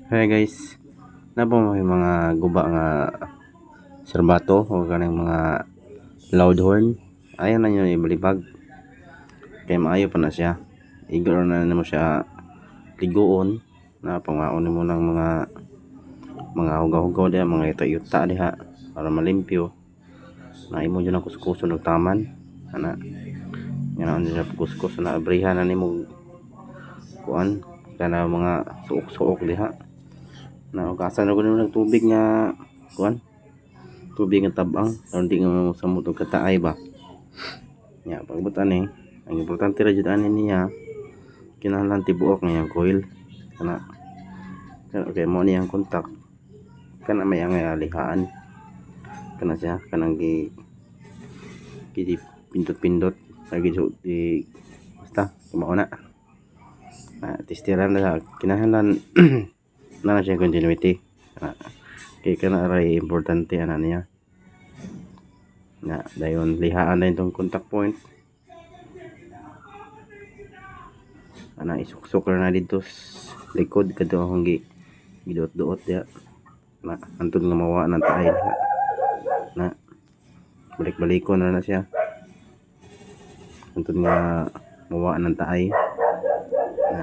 Hi guys, na po may mga guba nga serbato o kanang mga loud horn. Ayaw na nyo ibalibag. Kaya maayo pa na siya. Igor na mo siya liguon na pangaon mo ng mga hugaw-hugaw diha, mga yuta-yuta diha para malimpyo. Na imo dyan ang kuskuso ng taman. Ana, yan ang dyan kuskuso na abrihan na nimo kuan kana mga suok-suok diha. Na ugasan ako ng tubig nga kuan, tubig nga tabang aron di nga samot og kataay ba. Ya pagbutan ni ang importante ra jud ani niya kinahanglan tibuok nga yang coil kana kay mo ni ang kontak kana may ang alihaan kana siya kanang gi pindot-pindot lagi di basta mao na testiran na kinahanglan na siya continuity kay kana ray importante ana niya na dayon lihaan na itong contact point ana isuksok na dito sa likod kadto akong giduot-duot ya na antod nga mawa ng taay na balik-balikon na siya antod nga mawa ng taay na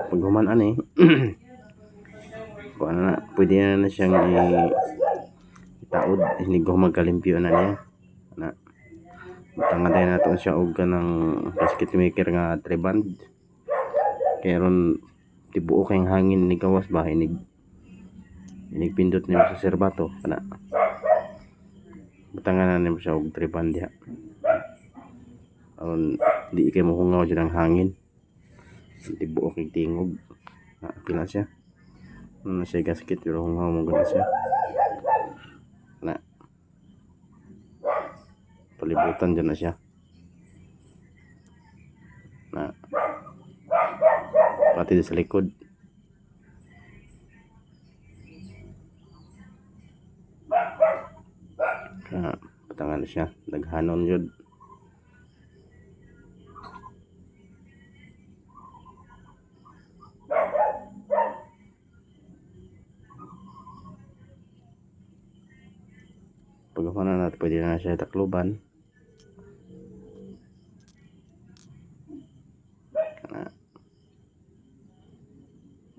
paghuman ani kuan na pwede na siyang itaod hindi ko magkalimpyo na niya na tangaday na to siya og kanang basket maker nga treband kaya ron tibuok kayong hangin ni gawas ba inigpindot niyo sa serbato kana butangan na niyo siya og treband diha aron di kay mohungaw jud ang hangin tibuok kay tingog na pila siya na siya gasket pero hungaw mo gana siya na palibutan dyan na siya na pati sa likod patangan na siya daghanon yun pagkakuha na natin pwede na siya takluban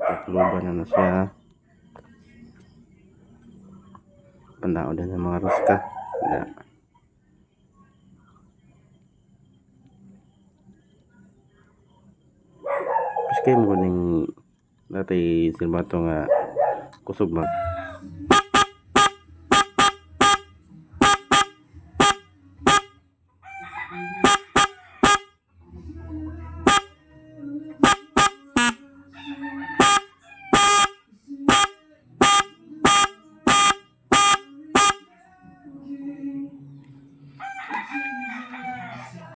takluban na siya pandao din sa mga ruska na piskay mo kuning dati silbato nga kusog mag